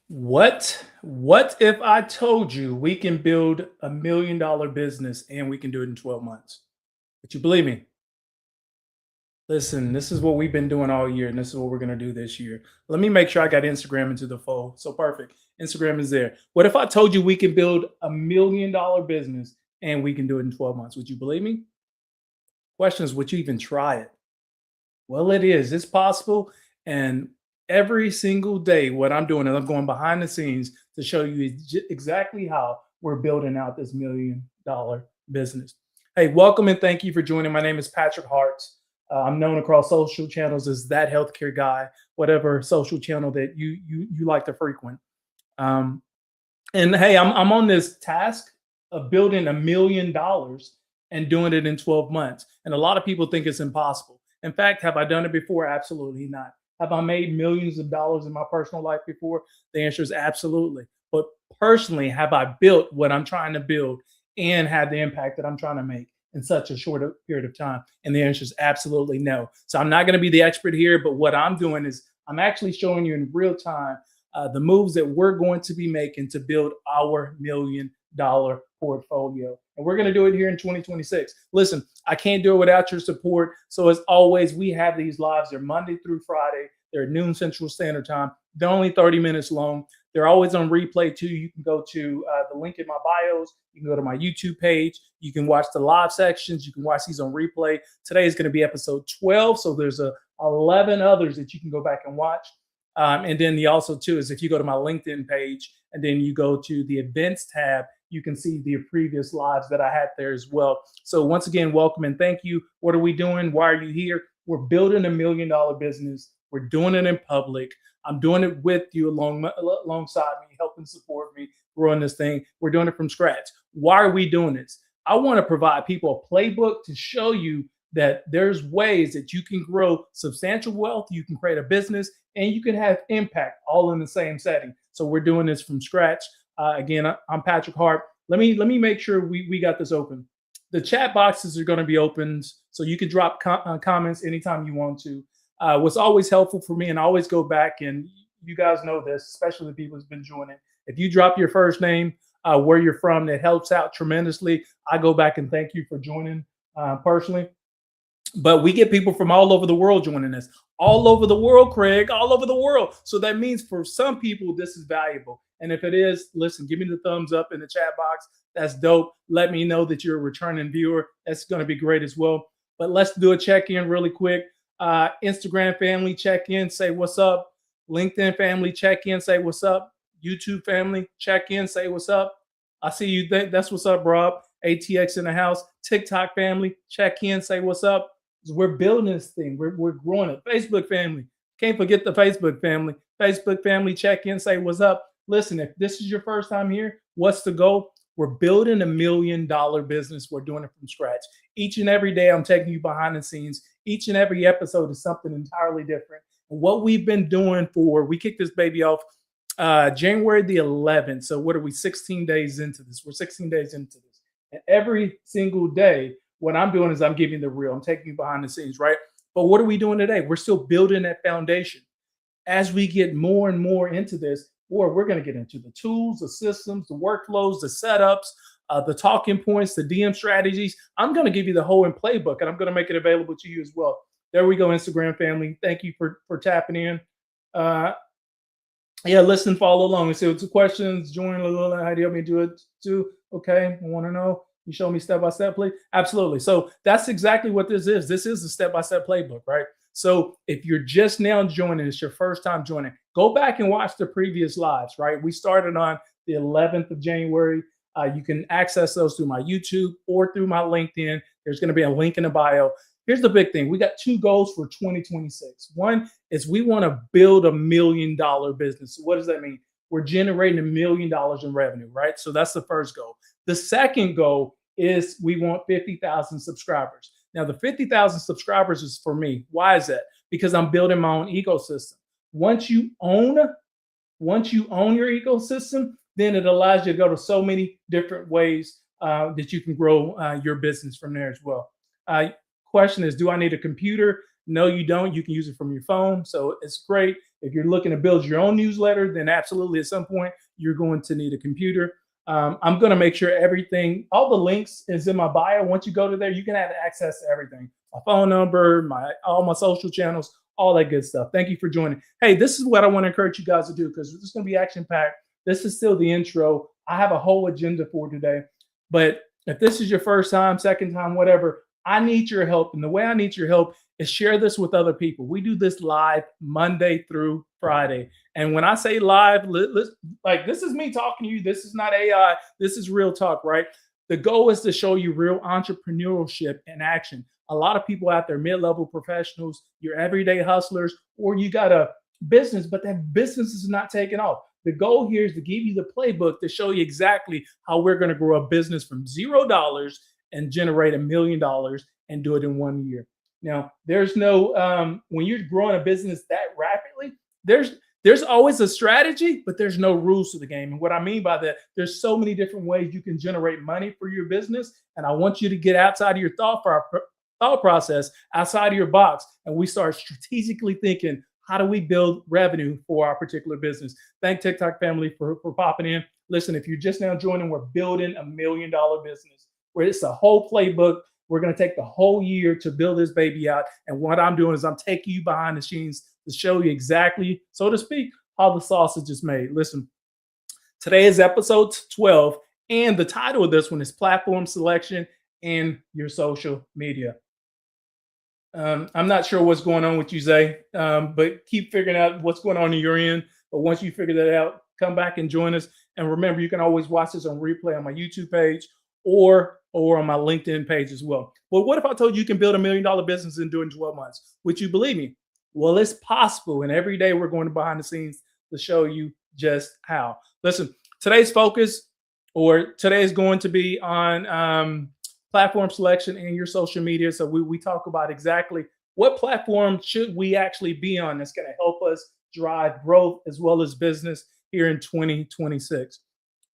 What if I told you we can build $1 million business and we can do it in 12 months? Would you believe me? Listen, this is what we've been doing all year, and this is what we're gonna do this year. Let me make sure I got Instagram into the fold. So perfect. Instagram is there. What if I told you we can build $1 million business and we can do it in 12 months? Would you believe me? Question is, would you even try it? Well, it is. It's possible. And every single day, what I'm doing is I'm going behind the scenes to show you exactly how we're building out this $1 million business. Hey, welcome and thank you for joining. My name is Patrick Hart. I'm known across social channels as that healthcare guy, whatever social channel that you like to frequent. Um, and hey, I'm on this task of building $1 million and doing it in 12 months. And a lot of people think it's impossible. In fact, have I done it before? Absolutely not. Have I made millions of dollars in my personal life before? The answer is absolutely. But personally, have I built what I'm trying to build and had the impact that I'm trying to make in such a short period of time? And the answer is absolutely no. So I'm not going to be the expert here, but what I'm doing is I'm actually showing you in real time the moves that we're going to be making to build our $1 million portfolio. And we're going to do it here in 2026. Listen, I can't do it without your support. So as always, we have these lives. They're Monday through Friday. They're at noon Central Standard Time. They're only 30 minutes long. They're always on replay too. You can go to the link in my bios. You can go to my YouTube page. You can watch the live sections. You can watch these on replay. Today is going to be episode 12. So there's 11 others that you can go back and watch. And then the also too is if you go to my LinkedIn page and then you go to the events tab, you can see the previous lives that I had there as well. So once again, welcome and thank you. What are we doing? Why are you here? We're building $1 million business. We're doing it in public. I'm doing it with you alongside me, helping support me growing this thing. We're doing it from scratch. Why are we doing this? I want to provide people a playbook to show you that there's ways that you can grow substantial wealth, you can create a business, and you can have impact all in the same setting. So we're doing this from scratch. Again, I'm Patrick Hart. Let me make sure we got this open. The chat boxes are going to be opened, so you can drop comments anytime you want to. What's always helpful for me, and I always go back, and you guys know this, especially the people who's been joining. If you drop your first name, where you're from, that helps out tremendously. I go back and thank you for joining personally. But we get people from all over the world joining us. All over the world, Craig, all over the world. So that means for some people, this is valuable. And if it is, listen, give me the thumbs up in the chat box. That's dope. Let me know that you're a returning viewer. That's going to be great as well. But let's do a check in really quick. Instagram family, check in, say what's up. LinkedIn family, check in, say what's up. YouTube family, check in, say what's up. I see you. That's what's up, Rob. ATX in the house. TikTok family, check in, say what's up. We're building this thing. We're growing it. Facebook family. Can't forget the Facebook family. Facebook family, check in, say what's up. Listen, if this is your first time here, what's the goal? We're building $1 million business. We're doing it from scratch. Each and every day, I'm taking you behind the scenes. Each and every episode is something entirely different. And what we've been doing we kicked this baby off January the 11th. So what are we, 16 days into this? We're 16 days into this. And every single day, what I'm doing is I'm giving the real. I'm taking you behind the scenes, right? But what are we doing today? We're still building that foundation. As we get more and more into this, or we're going to get into the tools, the systems, the workflows, the setups, the talking points, the DM strategies. I'm going to give you the whole playbook, and I'm going to make it available to you as well. There we go, Instagram family. Thank you for tapping in. Yeah, listen, follow along. Let's see what's the questions. Join a little. How do you help me do it too? Okay, I want to know. You show me step by step, please. Absolutely. So that's exactly what this is. This is a step by step playbook, right? So if you're just now joining, it's your first time joining, go back and watch the previous lives, right? We started on the 11th of January. You can access those through my YouTube or through my LinkedIn. There's going to be a link in the bio. Here's the big thing. We got two goals for 2026. One is we want to build $1 million business. So what does that mean? We're generating $1 million in revenue, right? So that's the first goal. The second goal is we want 50,000 subscribers. Now, the 50,000 subscribers is for me. Why is that? Because I'm building my own ecosystem. Once you own your ecosystem, then it allows you to go to so many different ways that you can grow your business from there as well. Question is, do I need a computer? No, you don't. You can use it from your phone. So it's great. If you're looking to build your own newsletter, then absolutely at some point you're going to need a computer. I'm going to make sure everything, all the links is in my bio. Once you go to there, you can have access to everything. My phone number, all my social channels, all that good stuff. Thank you for joining. Hey, this is what I want to encourage you guys to do because this is going to be action packed. This is still the intro. I have a whole agenda for today. But if this is your first time, second time, whatever, I need your help. And the way I need your help is share this with other people. We do this live Monday through Friday. And when I say live, like this is me talking to you. This is not AI. This is real talk, right? The goal is to show you real entrepreneurship in action. A lot of people out there, mid-level professionals, your everyday hustlers, or you got a business, but that business is not taking off. The goal here is to give you the playbook to show you exactly how we're going to grow a business from $0 and generate $1 million and do it in 1 year. Now, there's no when you're growing a business that rapidly, there's always a strategy, but there's no rules to the game. And what I mean by that, there's so many different ways you can generate money for your business. And I want you to get outside of your thought process, outside of your box, and we start strategically thinking, how do we build revenue for our particular business? Thank TikTok family for popping in. Listen, if you're just now joining, we're building $1 million business where it's a whole playbook. We're going to take the whole year to build this baby out. And what I'm doing is I'm taking you behind the scenes to show you exactly, so to speak, how the sausage is made. Listen, today is episode 12, and the title of this one is Platform Selection and Your Social Media. I'm not sure what's going on with you, Zay, but keep figuring out what's going on in your end. But once you figure that out, come back and join us. And remember, you can always watch this on replay on my YouTube page or on my LinkedIn page as well. Well, what if I told you you can build $1 million business in doing 12 months? Would you believe me? Well, it's possible. And every day we're going behind the scenes to show you just how. Listen, today's focus today is going to be on platform selection and your social media. So we talk about exactly what platform should we actually be on that's going to help us drive growth as well as business here in 2026.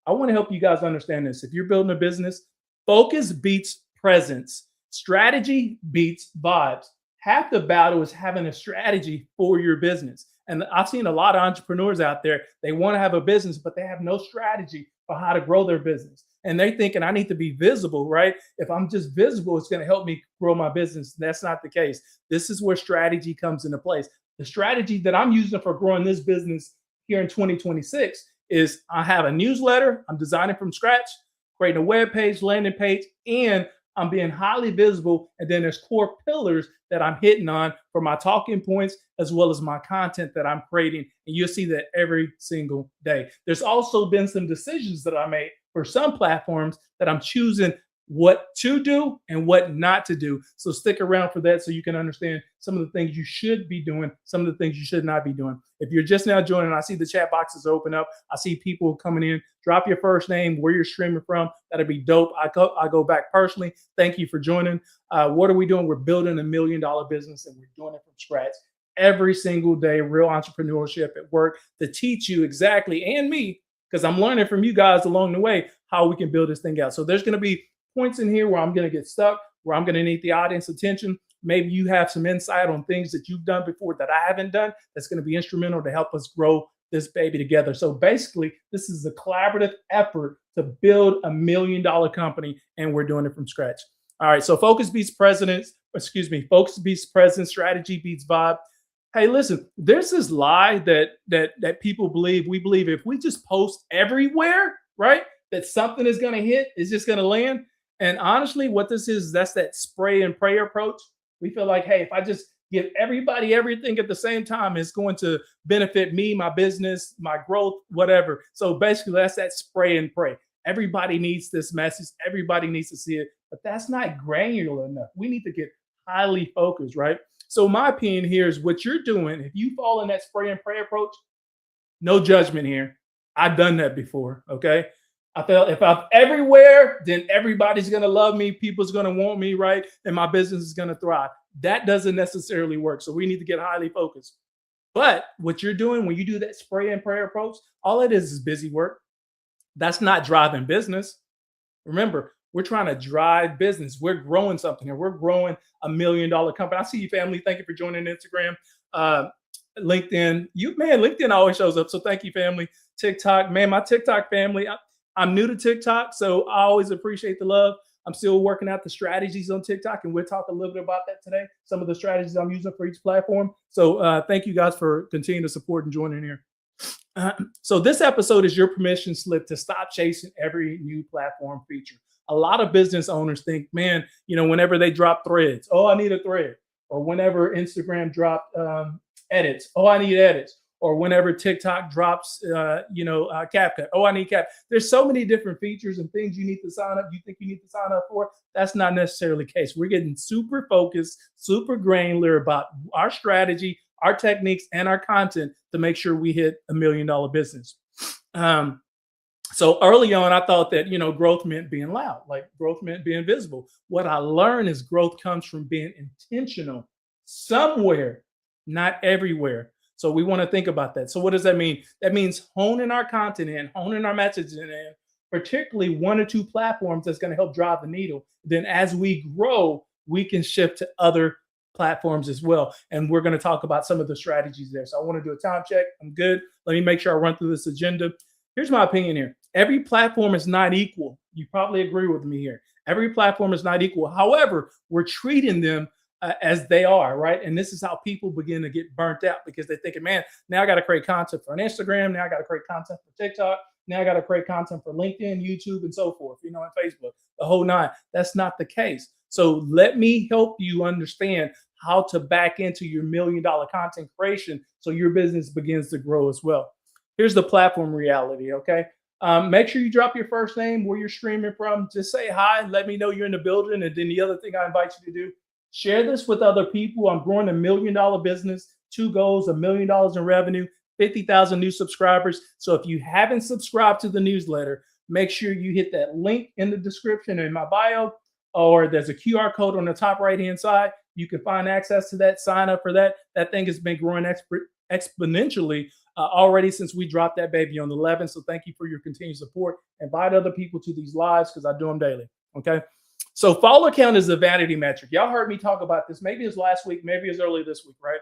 I want to help you guys understand this. If you're building a business, focus beats presence. Strategy beats vibes. Half the battle is having a strategy for your business. And I've seen a lot of entrepreneurs out there, they want to have a business, but they have no strategy for how to grow their business. And they're thinking, I need to be visible, right? If I'm just visible, it's going to help me grow my business. That's not the case. This is where strategy comes into place. The strategy that I'm using for growing this business here in 2026 is I have a newsletter I'm designing from scratch, creating a web page, landing page, and I'm being highly visible. And then there's core pillars that I'm hitting on for my talking points, as well as my content that I'm creating. And you'll see that every single day. There's also been some decisions that I made for some platforms that I'm choosing what to do and what not to do. So stick around for that so you can understand some of the things you should be doing, some of the things you should not be doing. If you're just now joining, I see the chat boxes open up. I see people coming in. Drop your first name, where you're streaming from. That'd be dope. I go back personally. Thank you for joining. What are we doing? We're building $1 million business, and we're doing it from scratch every single day. Real entrepreneurship at work to teach you exactly, and me, because I'm learning from you guys along the way, how we can build this thing out. So there's going to be points in here where I'm going to get stuck, where I'm going to need the audience attention. Maybe you have some insight on things that you've done before that I haven't done that's going to be instrumental to help us grow this baby together. So basically, this is a collaborative effort to build $1 million company, and we're doing it from scratch. All right, so focus beats presence, strategy beats vibe. Hey, listen, there's this lie that people believe. We believe if we just post everywhere, right, that something is going to hit, it's just going to land. And honestly, what this is, that's that spray and pray approach. We feel like, hey, if I just give everybody everything at the same time, it's going to benefit me, my business, my growth, whatever. So basically, that's that spray and pray. Everybody needs this message. Everybody needs to see it, but that's not granular enough. We need to get highly focused, right? So my opinion here is what you're doing. If you fall in that spray and pray approach, no judgment here. I've done that before, okay? I felt if I'm everywhere, then everybody's going to love me. People's going to want me, right? And my business is going to thrive. That doesn't necessarily work. So we need to get highly focused. But what you're doing when you do that spray and pray approach, all it is busy work. That's not driving business. Remember, we're trying to drive business. We're growing something here. We're growing $1 million company. I see you, family. Thank you for joining Instagram. LinkedIn. LinkedIn always shows up. So thank you, family. TikTok, man, my TikTok family. I'm new to TikTok, so I always appreciate the love. I'm still working out the strategies on TikTok, and we'll talk a little bit about that today. Some of the strategies I'm using for each platform. So thank you guys for continuing to support and joining here. So this episode is your permission slip to stop chasing every new platform feature. A lot of business owners think, man, whenever they drop threads, oh, I need a thread. Or whenever Instagram dropped edits, oh, I need edits. Or whenever TikTok drops, CapCut, oh, I need Cap. There's so many different features and things you need to sign up. You think you need to sign up for? That's not necessarily the case. We're getting super focused, super granular about our strategy, our techniques, and our content to make sure we hit $1 million business. So early on, I thought that, growth meant being loud, like growth meant being visible. What I learned is growth comes from being intentional somewhere, not everywhere. So we want to think about that. So what does that mean? That means honing our content in, honing our messaging in, particularly 1 or 2 platforms that's going to help drive the needle. Then as we grow, we can shift to other platforms as well. And we're going to talk about some of the strategies there. So I want to do a time check. I'm good. Let me make sure I run through this agenda. Here's my opinion here. Every platform is not equal. You probably agree with me here. Every platform is not equal. However, we're treating them as they are, right? And this is how people begin to get burnt out because they're thinking, man, now I got to create content for an Instagram. Now I got to create content for TikTok. Now I got to create content for LinkedIn, YouTube, and so forth, and Facebook, the whole nine. That's not the case. So let me help you understand how to back into your $1 million content creation so your business begins to grow as well. Here's the platform reality, okay? Make sure you drop your first name, where you're streaming from. Just say hi, let me know you're in the building. And then the other thing I invite you to do, share this with other people. I'm growing $1 million business, 2 goals, $1 million in revenue, 50,000 new subscribers. So if you haven't subscribed to the newsletter, make sure you hit that link in the description in my bio, or there's a QR code on the top right-hand side. You can find access to that, sign up for that. That thing has been growing exponentially already since we dropped that baby on the 11th. So thank you for your continued support. Invite other people to these lives because I do them daily. Okay. So follower count is a vanity metric. Y'all heard me talk about this. Maybe it's last week, maybe it's early this week, right?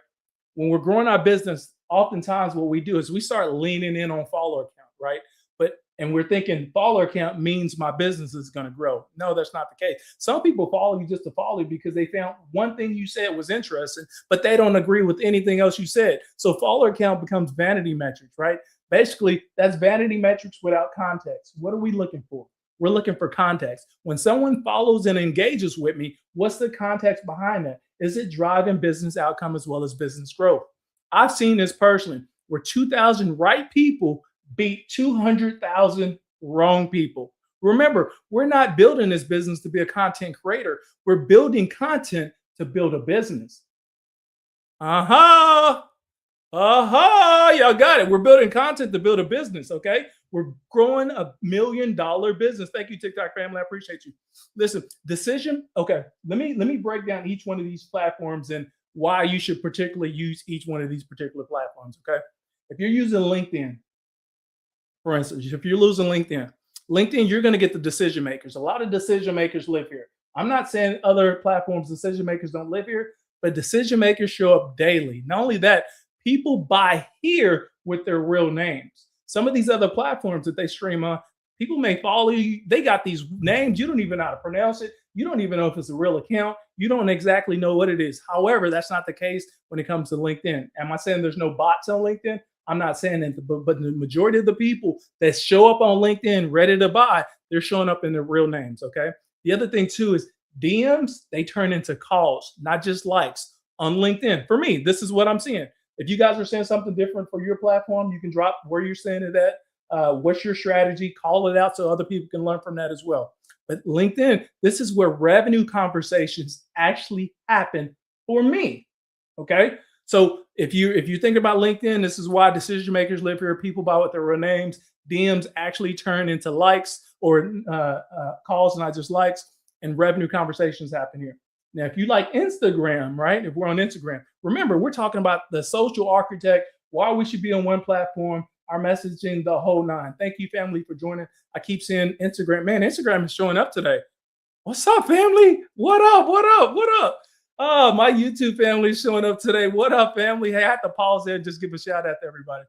When we're growing our business, oftentimes what we do is we start leaning in on follower count, right? And we're thinking follower count means my business is going to grow. No, that's not the case. Some people follow you just to follow you because they found one thing you said was interesting, but they don't agree with anything else you said. So follower count becomes vanity metrics, right? Basically, that's vanity metrics without context. What are we looking for? We're looking for context. When someone follows and engages with me, what's the context behind that? Is it driving business outcome as well as business growth? I've seen this personally where 2,000 right people beat 200,000 wrong people. Remember, we're not building this business to be a content creator. We're building content to build a business. Y'all got it. We're building content to build a business, okay? We're growing $1 million business. Thank you, TikTok family. I appreciate you. Listen, decision. Okay, let me break down each one of these platforms and why you should particularly use each one of these particular platforms, okay? If you're using LinkedIn, for instance, if you're using LinkedIn, you're going to get the decision makers. A lot of decision makers live here. I'm not saying other platforms, decision makers don't live here, but decision makers show up daily. Not only that, people buy here with their real names. Some of these other platforms that they stream on, people may follow you. They got these names. You don't even know how to pronounce it. You don't even know if it's a real account. You don't exactly know what it is. However, that's not the case when it comes to LinkedIn. Am I saying there's no bots on LinkedIn? I'm not saying that, but the majority of the people that show up on LinkedIn ready to buy, they're showing up in their real names, okay? The other thing too is DMs, they turn into calls, not just likes on LinkedIn. For me, this is what I'm seeing. If you guys are saying something different for your platform, you can drop where you're saying it at. What's your strategy? Call it out so other people can learn from that as well. But LinkedIn, this is where revenue conversations actually happen for me, okay? So if you think about LinkedIn, this is why decision makers live here. People buy with their real names. DMs actually turn into likes or calls, not just likes, and revenue conversations happen here. Now, if you like Instagram, right? If we're on Instagram, remember, we're talking about the social architect, why we should be on one platform, our messaging, the whole nine. Thank you, family, for joining. I keep seeing Instagram. Man, Instagram is showing up today. What's up, family? What up? What up? What up? Oh, my YouTube family is showing up today. What up, family? Hey, I have to pause there and just give a shout out to everybody.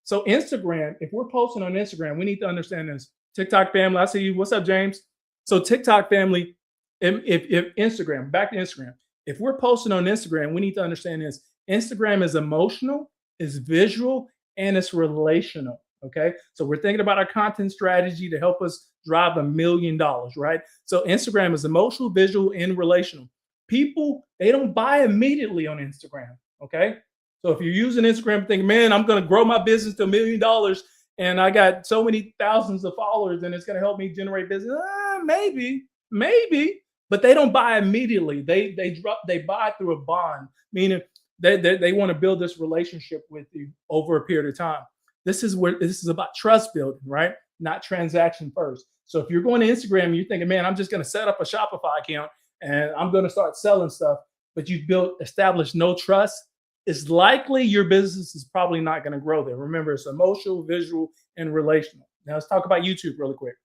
So Instagram, if we're posting on Instagram, we need to understand this. TikTok family, I see you. What's up, James? So TikTok family, if Instagram, back to Instagram, if we're posting on Instagram, we need to understand this. Instagram is emotional, is visual, and it's relational. Okay. So we're thinking about our content strategy to help us drive $1 million, right? So Instagram is emotional, visual, and relational. People, they don't buy immediately on Instagram. Okay. So if you're using Instagram thinking, man, I'm going to grow my business to $1 million and I got so many thousands of followers and it's going to help me generate business, maybe, but they don't buy immediately. They buy through a bond, meaning they want to build this relationship with you over a period of time. This is about trust building, right? Not transaction first. So if you're going to Instagram and you're thinking, man, I'm just going to set up a Shopify account and I'm going to start selling stuff, but you've established no trust, it's likely your business is probably not going to grow there. Remember, it's emotional, visual, and relational. Now let's talk about YouTube really quick.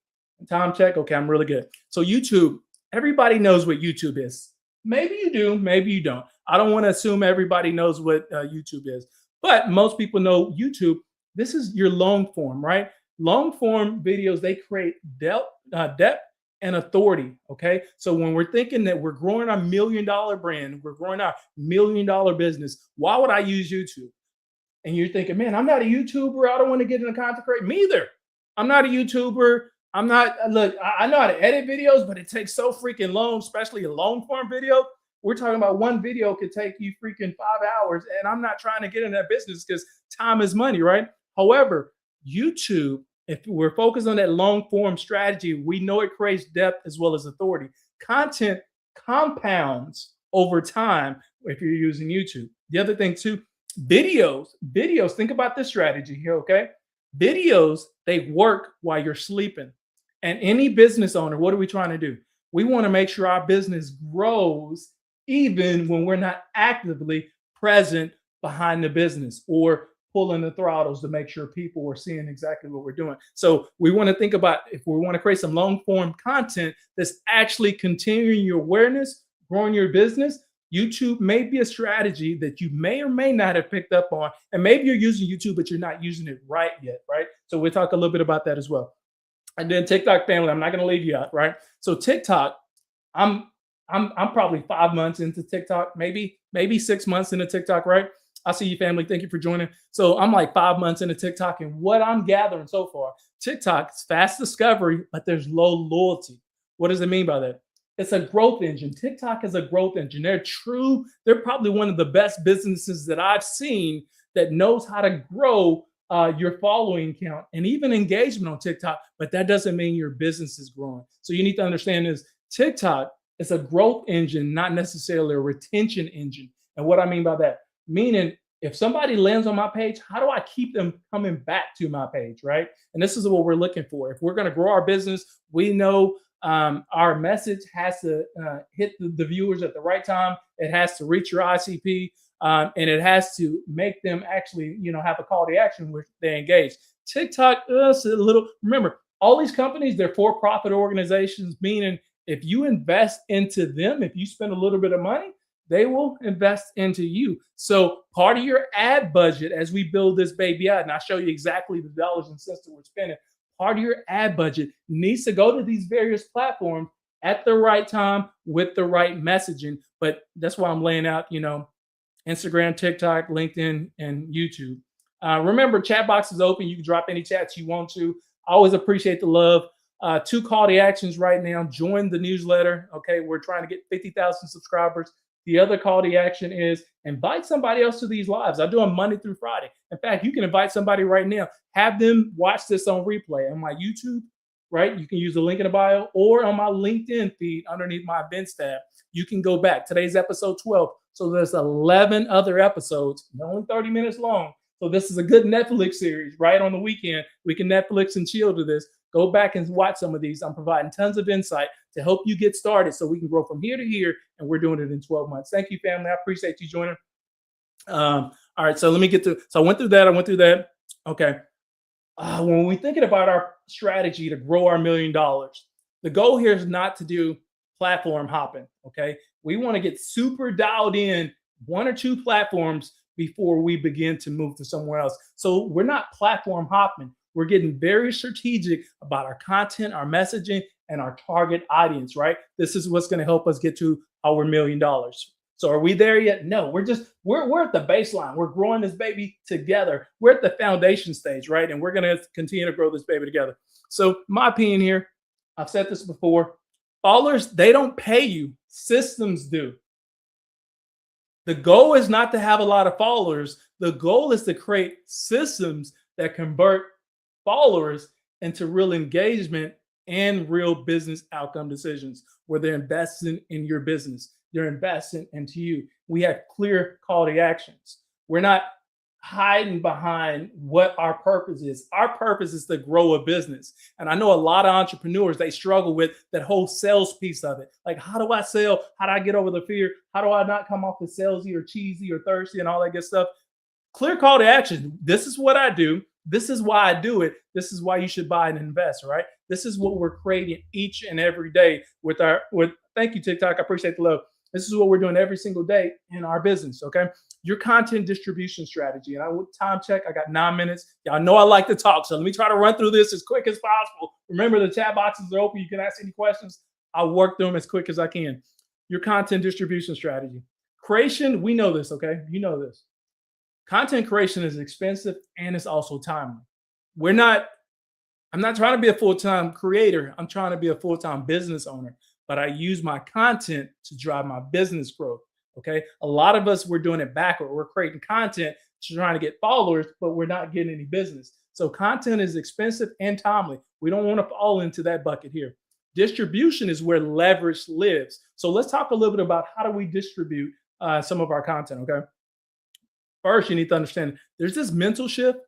Time check. Okay, I'm really good. So YouTube, everybody knows what YouTube is. Maybe you do, maybe you don't. I don't want to assume everybody knows what YouTube is, but most people know YouTube. This is your long form, right? Long form videos, they create depth and authority. Okay. So when we're thinking that we're growing our $1 million brand, we're growing our $1 million business, why would I use YouTube? And you're thinking, man, I'm not a YouTuber. I don't want to get into content creation. Me either. I'm not a YouTuber. I'm not, look, I know how to edit videos, but it takes so freaking long, especially a long form video. We're talking about one video could take you freaking 5 hours. And I'm not trying to get in that business because time is money, right? However, YouTube, if we're focused on that long form strategy, we know it creates depth as well as authority. Content compounds over time if you're using YouTube. The other thing too, videos, think about this strategy here, okay? Videos, they work while you're sleeping. And any business owner, what are we trying to do? We want to make sure our business grows even when we're not actively present behind the business or pulling the throttles to make sure people are seeing exactly what we're doing. So we want to think about if we want to create some long form content that's actually continuing your awareness, growing your business. YouTube may be a strategy that you may or may not have picked up on. And maybe you're using YouTube, but you're not using it right yet, right? So we'll talk a little bit about that as well. And then TikTok family, I'm not going to leave you out, right? So TikTok, I'm I'm probably 5 months into TikTok, maybe 6 months into TikTok, right? I see you, family. Thank you for joining. So I'm like 5 months into TikTok, and what I'm gathering so far, TikTok is fast discovery, but there's low loyalty. What does it mean by that? It's a growth engine. TikTok is a growth engine. They're probably one of the best businesses that I've seen that knows how to grow your following count and even engagement on TikTok, but that doesn't mean your business is growing. So you need to understand this. TikTok is a growth engine, not necessarily a retention engine. And what I mean by that, meaning if somebody lands on my page, how do I keep them coming back to my page, right? And this is what we're looking for. If we're going to grow our business, we know our message has to hit the viewers at the right time. It has to reach your ICP, and it has to make them actually, have a call to action where they engage. TikTok is a little. Remember, all these companies, they're for-profit organizations, meaning if you invest into them, if you spend a little bit of money, they will invest into you. So part of your ad budget as we build this baby out, and I'll show you exactly the dollars and cents that we're spending, part of your ad budget needs to go to these various platforms at the right time with the right messaging. But that's why I'm laying out, Instagram, TikTok, LinkedIn, and YouTube. Remember, chat box is open. You can drop any chats you want to. I always appreciate the love. 2 call to actions right now. Join the newsletter. Okay, we're trying to get 50,000 subscribers. The other call to action is invite somebody else to these lives. I do them Monday through Friday. In fact, you can invite somebody right now. Have them watch this on replay on my YouTube, right? You can use the link in the bio or on my LinkedIn feed underneath my events tab. You can go back. Today's episode 12. So there's 11 other episodes, only 30 minutes long. So this is a good Netflix series, right? On the weekend, we can Netflix and chill to this. Go back and watch some of these. I'm providing tons of insight to help you get started so we can grow from here to here, and we're doing it in 12 months. Thank you, family. I appreciate you joining. All right, so let me get to, so I went through that. Okay. When we're thinking about our strategy to grow our $1 million, the goal here is not to do platform hopping, okay? We want to get super dialed in one or two platforms before we begin to move to somewhere else. So we're not platform hopping. We're getting very strategic about our content, our messaging, and our target audience, right? This is what's going to help us get to our $1,000,000. So are we there yet? No, we're at the baseline. We're growing this baby together. We're at the foundation stage, right? And we're going to continue to grow this baby together. So my opinion here, I've said this before, followers, they don't pay you. Systems do. The goal is not to have a lot of followers. The goal is to create systems that convert followers into real engagement and real business outcome decisions where they're investing in your business. They're investing into you. We have clear call to actions. We're not hiding behind what our purpose is. Our purpose is to grow a business. And I know a lot of entrepreneurs, they struggle with that whole sales piece of it. Like, how do I sell? How do I get over the fear? How do I not come off as salesy or cheesy or thirsty and all that good stuff? Clear call to action. This is what I do. This is why I do it. This is why you should buy and invest, right? This is what we're creating each and every day with thank you, TikTok. I appreciate the love. This is what we're doing every single day in our business, okay? Your content distribution strategy. And I would time check. I got 9 minutes. Y'all know I like to talk, so let me try to run through this as quick as possible. Remember, the chat boxes are open. You can ask any questions. I'll work through them as quick as I can. Your content distribution strategy. Creation, we know this, okay? You know this. Content creation is expensive and it's also timely. I'm not trying to be a full-time creator. I'm trying to be a full-time business owner, but I use my content to drive my business growth. Okay. A lot of us, we're doing it backward. We're creating content to trying to get followers, but we're not getting any business. So content is expensive and timely. We don't want to fall into that bucket here. Distribution is where leverage lives. So let's talk a little bit about how do we distribute some of our content. Okay. First, you need to understand there's this mental shift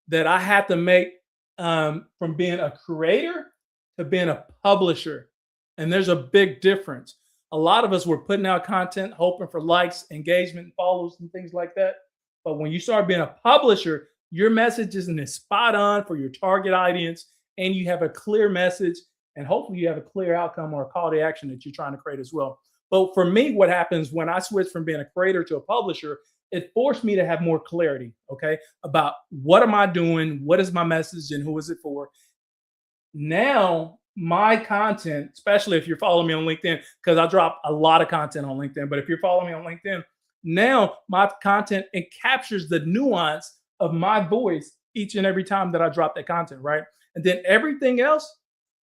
that I had to make from being a creator to being a publisher. And there's a big difference. A lot of us were putting out content, hoping for likes, engagement, follows, and things like that. But when you start being a publisher, your message isn't as spot on for your target audience, and you have a clear message, and hopefully you have a clear outcome or a call to action that you're trying to create as well. But for me, what happens when I switch from being a creator to a publisher, it forced me to have more clarity, okay, about what am I doing, what is my message, and who is it for. Now, my content, especially if you're following me on LinkedIn, because I drop a lot of content on LinkedIn, but if you're following me on LinkedIn, now my content, it captures the nuance of my voice each and every time that I drop that content, right? And then everything else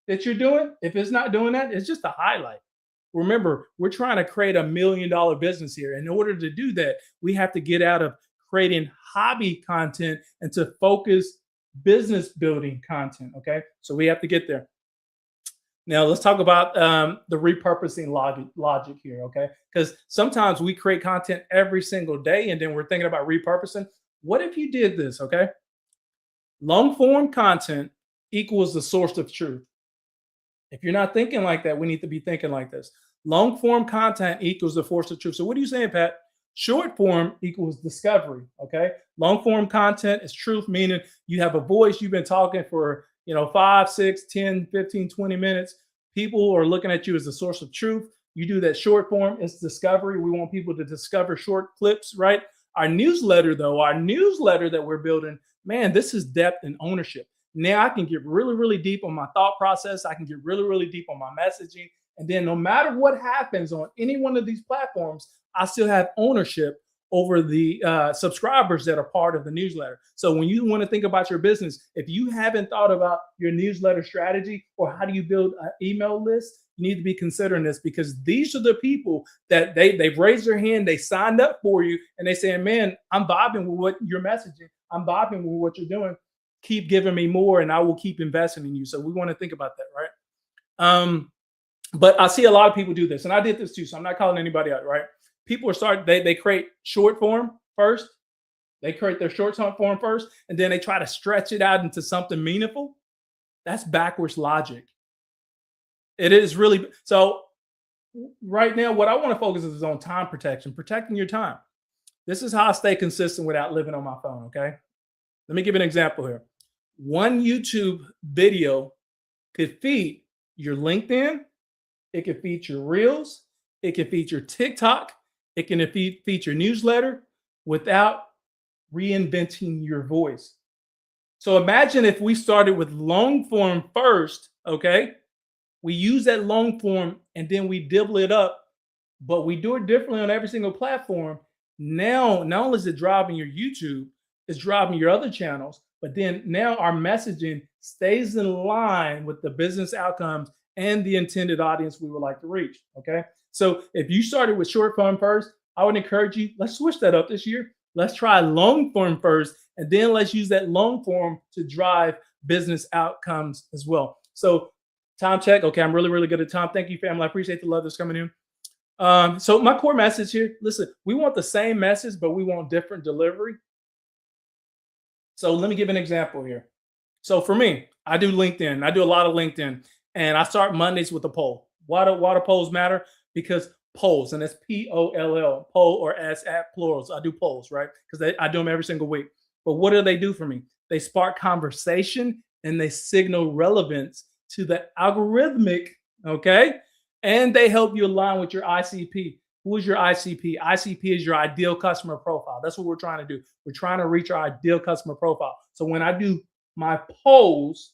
that you're doing, if it's not doing that, it's just a highlight. Remember, we're trying to create $1 million business here. In order to do that, we have to get out of creating hobby content and to focus business building content, okay? So we have to get there. Now let's talk about the repurposing logic here, okay? Because sometimes we create content every single day and then we're thinking about repurposing. What if you did this, okay? Long form content equals the source of truth. If you're not thinking like that, we need to be thinking like this. Long form content equals the source of truth. So what are you saying, Pat? Short form equals discovery, okay? Long form content is truth, meaning you have a voice, you've been talking for 5, 6, 10, 15, 20 minutes. People are looking at you as the source of truth. You do that short form, it's discovery. We want people to discover short clips, right? Our newsletter that we're building, man, this is depth and ownership. Now I can get really, really deep on my thought process. I can get really, really deep on my messaging. And then no matter what happens on any one of these platforms, I still have ownership over the subscribers that are part of the newsletter. So when you want to think about your business, if you haven't thought about your newsletter strategy or how do you build an email list, you need to be considering this, because these are the people that they've raised their hand, they signed up for you, and they saying, man, I'm vibing with what you're messaging. I'm vibing with what you're doing. Keep giving me more and I will keep investing in you. So we want to think about that, right? But I see a lot of people do this, and I did this too, so I'm not calling anybody out, right? People are starting, they create short form first. They create their short form first, and then they try to stretch it out into something meaningful. That's backwards logic. It is really, so right now, what I want to focus is on time protection, protecting your time. This is how I stay consistent without living on my phone, okay? Let me give you an example here. One YouTube video could feed your LinkedIn, it could feed your Reels, It can feature TikTok. It can feature newsletter without reinventing your voice. So imagine if we started with long form first, okay? We use that long form and then we dibble it up, but we do it differently on every single platform. Now, not only is it driving your YouTube, it's driving your other channels, but then now our messaging stays in line with the business outcomes and the intended audience we would like to reach. Okay. So if you started with short form first, I would encourage you, let's switch that up this year. Let's try long form first, and then let's use that long form to drive business outcomes as well. So time check. Okay, I'm really, really good at time. Thank you, family. I appreciate the love that's coming in. So my core message here, listen, we want the same message, but we want different delivery. So let me give an example here. So for me, I do LinkedIn. I do a lot of LinkedIn, and I start Mondays with a poll. Why do polls matter? Because polls, and it's POLL, poll or as at plurals. I do polls, right? Because I do them every single week. But what do they do for me? They spark conversation and they signal relevance to the algorithmic, okay? And they help you align with your ICP. Who is your ICP? ICP is your ideal customer profile. That's what we're trying to do. We're trying to reach our ideal customer profile. So when I do my polls,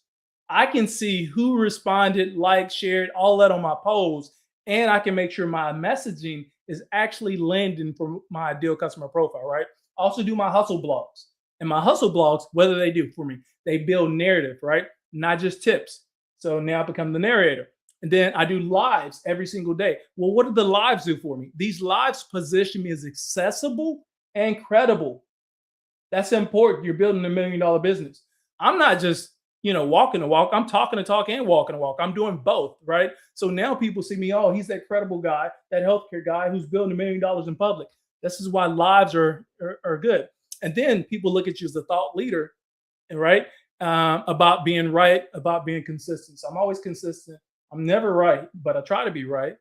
I can see who responded, liked, shared, all that on my polls, and I can make sure my messaging is actually landing for my ideal customer profile, right? I also do my hustle blogs. And my hustle blogs, what do they do for me? They build narrative, right? Not just tips. So now I become the narrator. And then I do lives every single day. Well, what do the lives do for me? These lives position me as accessible and credible. That's important. You're building $1 million business. I'm not just, walking the walk. I'm talking the talk and walking the walk. I'm doing both, right? So now people see me, oh, he's that credible guy, that healthcare guy who's building $1 million in public. This is why lives are good. And then people look at you as a thought leader, right? About being right, about being consistent. So I'm always consistent. I'm never right, but I try to be right.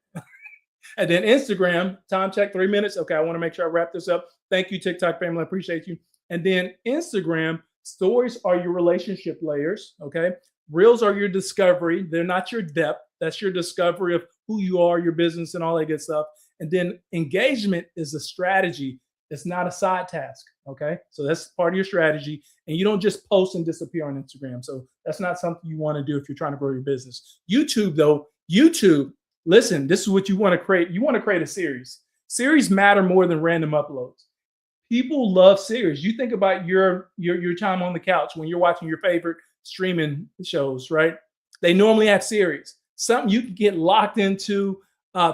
And then Instagram, time check, 3 minutes. Okay, I want to make sure I wrap this up. Thank you, TikTok family. I appreciate you. And then Instagram, stories are your relationship layers. Okay. Reels are your discovery. They're not your depth. That's your discovery of who you are, your business, and all that good stuff. And then engagement is a strategy. It's not a side task. Okay. So that's part of your strategy. And you don't just post and disappear on Instagram. So that's not something you want to do if you're trying to grow your business. YouTube, though, listen, this is what you want to create. You want to create a series. Series matter more than random uploads. People love series. You think about your time on the couch when you're watching your favorite streaming shows, right? They normally have series. Something you can get locked into.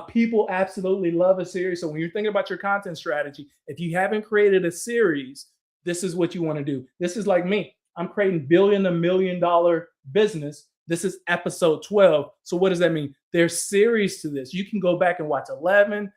People absolutely love a series. So when you're thinking about your content strategy, if you haven't created a series, this is what you want to do. This is like me. I'm creating $1 million business. This is episode 12. So what does that mean? There's series to this. You can go back and watch 11,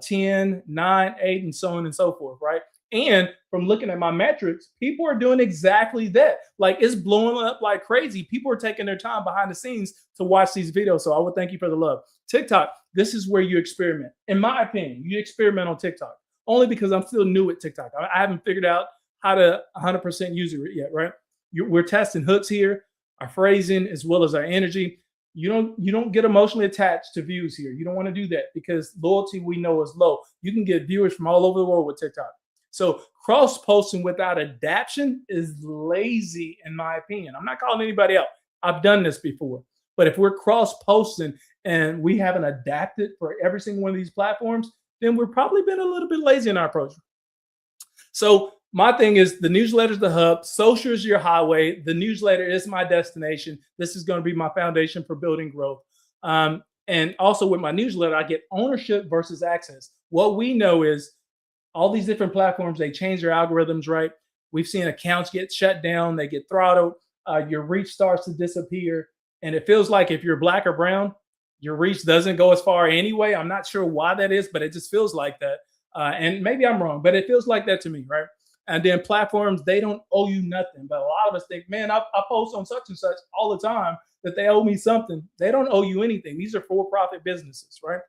10, 9, 8, and so on and so forth, right? And from looking at my metrics, people are doing exactly that. Like, it's blowing up like crazy. People are taking their time behind the scenes to watch these videos. So I would thank you for the love. TikTok, this is where you experiment. In my opinion, you experiment on TikTok only because I'm still new at TikTok. I haven't figured out how to 100% use it yet, right? We're testing hooks here, our phrasing, as well as our energy. You don't get emotionally attached to views here. You don't want to do that because loyalty, we know, is low. You can get viewers from all over the world with TikTok. So cross-posting without adaptation is lazy, in my opinion. I'm not calling anybody out. I've done this before. But if we're cross-posting and we haven't adapted for every single one of these platforms, then we're probably been a little bit lazy in our approach. So my thing is, the newsletter is the hub. Social is your highway. The newsletter is my destination. This is going to be my foundation for building growth. And also with my newsletter, I get ownership versus access. What we know is all these different platforms, they change their algorithms, right? We've seen accounts get shut down. They get throttled. Your reach starts to disappear. And it feels like if you're black or brown, your reach doesn't go as far anyway. I'm not sure why that is, but it just feels like that. And maybe I'm wrong, but it feels like that to me, right? And then platforms, they don't owe you nothing. But a lot of us think, man, I post on such and such all the time that they owe me something. They don't owe you anything. These are for-profit businesses, right?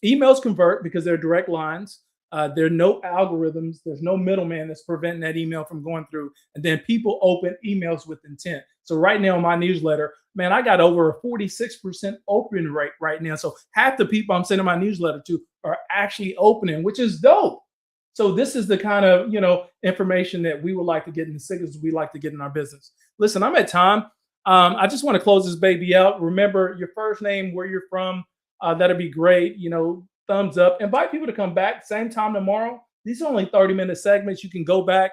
Emails convert because they're direct lines. There are no algorithms. There's no middleman that's preventing that email from going through. And then people open emails with intent. So right now, my newsletter, man, I got over a 46% open rate right now. So half the people I'm sending my newsletter to are actually opening, which is dope. So this is the kind of information that we would like to get in the signals we like to get in our business. Listen, I'm at time. I just want to close this baby out. Remember your first name, where you're from. That'd be great. Thumbs up. Invite people to come back same time tomorrow. These are only 30-minute segments. You can go back.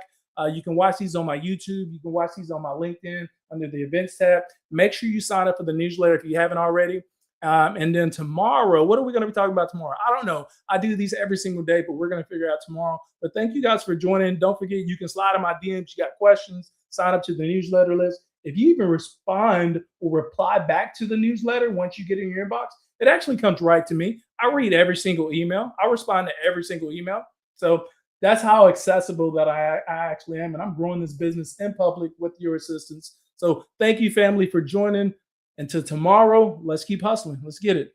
You can watch these on my YouTube. You can watch these on my LinkedIn under the events tab. Make sure you sign up for the newsletter if you haven't already. And then tomorrow, what are we going to be talking about tomorrow? I don't know. I do these every single day, but we're going to figure out tomorrow. But thank you guys for joining. Don't forget, you can slide in my DMs. You got questions, sign up to the newsletter list. If you even respond or reply back to the newsletter once you get in your inbox, it actually comes right to me. I read every single email. I respond to every single email. So that's how accessible that I actually am. And I'm growing this business in public with your assistance. So thank you, family, for joining. Until tomorrow, let's keep hustling. Let's get it.